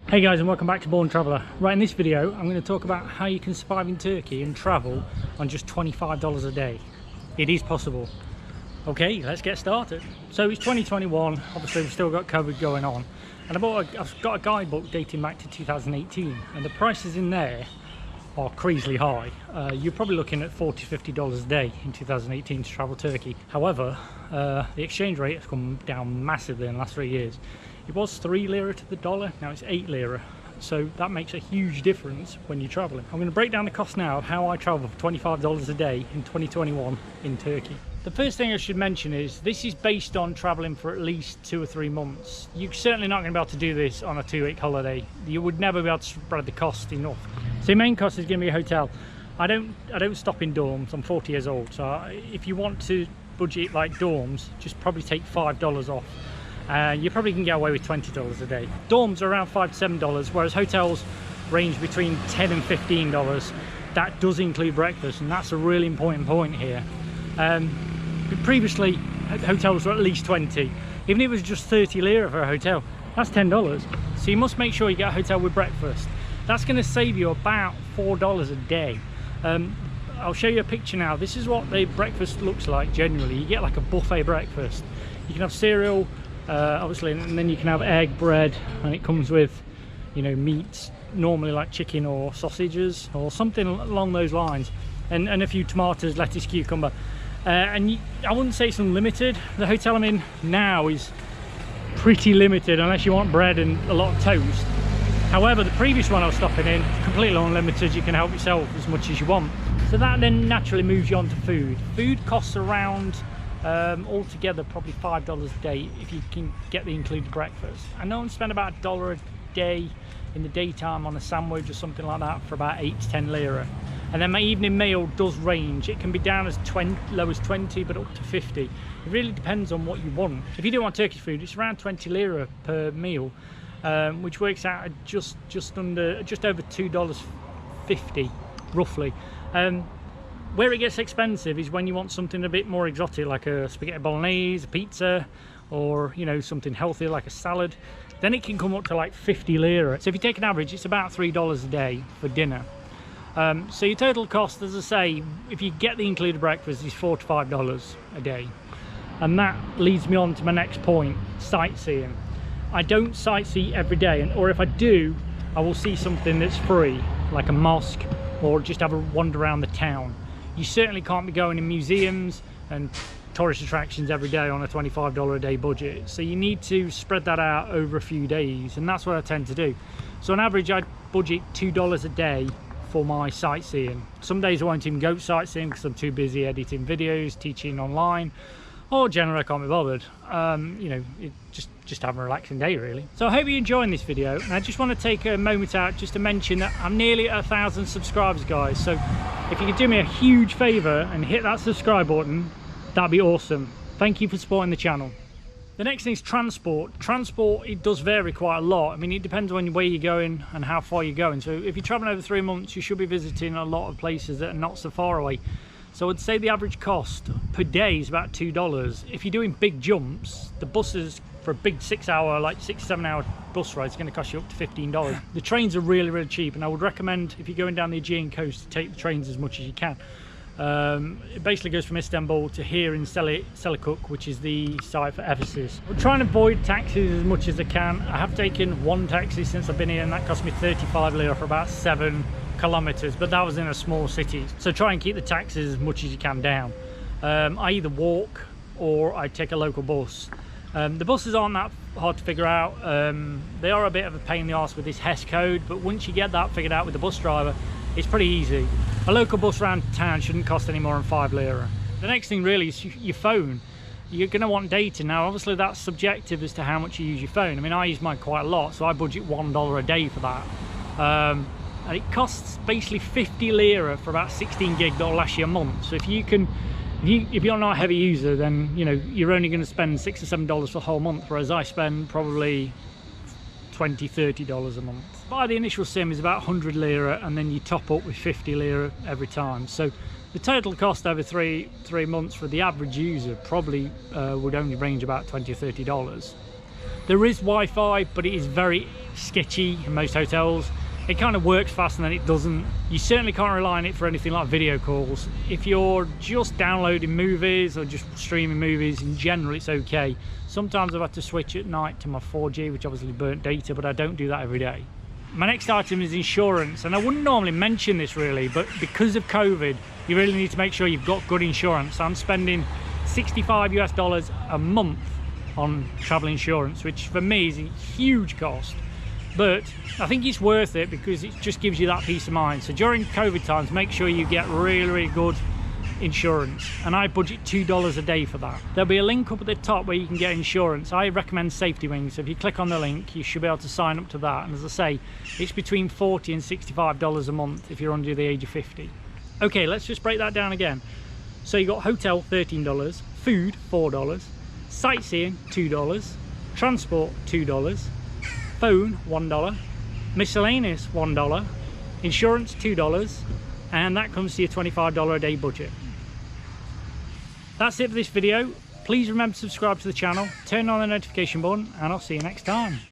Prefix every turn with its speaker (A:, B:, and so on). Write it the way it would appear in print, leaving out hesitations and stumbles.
A: Hey guys, and welcome back to Born Traveller. Right, in this video I'm going to talk about how you can survive in Turkey and travel on just $25 a day. It is possible. Okay, let's get started. So it's 2021, obviously we've still got COVID going on, and I've got a guidebook dating back to 2018, and the prices in there are crazily high. You're probably looking at $40 to $50 a day in 2018 to travel Turkey. However, the exchange rate has come down massively in the last 3 years. It was 3 lira to the dollar, now it's 8 lira. So that makes a huge difference when you're traveling. I'm going to break down the cost now of how I travel for $25 a day in 2021 in Turkey. The first thing I should mention is this is based on traveling for at least 2 or 3 months. You're certainly not going to be able to do this on a 2-week holiday. You would never be able to spread the cost enough. So your main cost is going to be a hotel. I don't stop in dorms. I'm 40 years old, so if you want to budget like dorms, just probably take $5 off. You probably can get away with $20 a day. Dorms are around $5 to $7, whereas hotels range between $10 and $15. That does include breakfast, and that's a really important point here. Previously, hotels were at least 20. Even if it was just 30 lira for a hotel, that's $10. So you must make sure you get a hotel with breakfast. That's going to save you about $4 a day. I'll show you a picture now. This is what the breakfast looks like generally. You get like a buffet breakfast. You can have cereal, obviously, and then you can have egg, bread, and it comes with, you know, meats, normally like chicken or sausages or something along those lines, and a few tomatoes, lettuce, cucumber. I wouldn't say it's unlimited. The hotel I'm in now is pretty limited unless you want bread and a lot of toast. However, the previous one I was stopping in, completely unlimited. You can help yourself as much as you want. So that then naturally moves you on to food. Food costs around altogether probably $5 a day if you can get the included breakfast. I know I spend about $1 a day in the daytime on a sandwich or something like that for about 8 to 10 lira. And then my evening meal does range. It can be down as low as 20 but up to 50. It really depends on what you want. If you do want Turkish food, it's around 20 lira per meal, which works out at just over $2.50 roughly. Where it gets expensive is when you want something a bit more exotic, like a spaghetti bolognese, a pizza, or, you know, something healthier like a salad. Then it can come up to like 50 lira. So if you take an average, it's about $3 a day for dinner. So your total cost, as I say, if you get the included breakfast, is $4 to $5 a day. And that leads me on to my next point, sightseeing. I don't sightsee every day, or if I do, I will see something that's free, like a mosque, or just have a wander around the town. You certainly can't be going in museums and tourist attractions every day on a $25 a day budget. So you need to spread that out over a few days, and that's what I tend to do. So on average, I budget $2 a day for my sightseeing. Some days I won't even go sightseeing because I'm too busy editing videos, teaching online, or generally I can't be bothered. You know, just having a relaxing day really. So I hope you're enjoying this video, and I just want to take a moment out just to mention that I'm nearly at 1,000 subscribers, guys. So if you could do me a huge favor and hit that subscribe button, that'd be awesome. Thank you for supporting the channel. The next thing is transport. Transport, it does vary quite a lot. I mean, it depends on where you're going and how far you're going. So if you're traveling over 3 months, you should be visiting a lot of places that are not so far away. So I'd say the average cost per day is about $2. If you're doing big jumps, the buses for a big 6-hour, like 6-7 hour bus ride is going to cost you up to $15. The trains are really, really cheap, and I would recommend, if you're going down the Aegean coast, to take the trains as much as you can. It basically goes from Istanbul to here in Selçuk, which is the site for Ephesus. I'm trying to avoid taxis as much as I can. I have taken one taxi since I've been here, and that cost me 35 lira for about 7 kilometers, but that was in a small city. So try and keep the taxes as much as you can down. I either walk or I take a local bus. The buses aren't that hard to figure out. They are a bit of a pain in the arse with this HES code, but once you get that figured out with the bus driver, it's pretty easy. A local bus around town shouldn't cost any more than 5 lira. The next thing really is your phone. You're going to want data. Now obviously that's subjective as to how much you use your phone. I mean, I use mine quite a lot, so I budget $1 a day for that. And it costs basically 50 lira for about 16 gig that'll last you a month. So if you're not a heavy user, then you know you're only going to spend $6 or $7 for the whole month, whereas I spend probably $20, $30 a month. Buy the initial SIM is about 100 lira, and then you top up with 50 lira every time. So the total cost over three months for the average user probably would only range about $20 or $30. There is Wi-Fi, but it is very sketchy in most hotels. It kind of works fast and then it doesn't. You certainly can't rely on it for anything like video calls. If you're just downloading movies or just streaming movies, in general it's okay. Sometimes I've had to switch at night to my 4G, which obviously burnt data, but I don't do that every day. My next item is insurance, and I wouldn't normally mention this really, but because of COVID, you really need to make sure you've got good insurance. I'm spending $65 US a month on travel insurance, which for me is a huge cost. But I think it's worth it because it just gives you that peace of mind. So during COVID times, make sure you get really good insurance, and I budget $2 a day for that. There'll be a link up at the top where you can get insurance. I recommend Safety Wings, so if you click on the link you should be able to sign up to that, and as I say, it's between $40 and $65 a month if you're under the age of 50. Okay, let's just break that down again. So you got hotel $13, food $4, sightseeing $2, transport $2, phone $1, miscellaneous $1, insurance $2, and that comes to your $25 a day budget. That's it for this video. Please remember to subscribe to the channel, turn on the notification button, and I'll see you next time.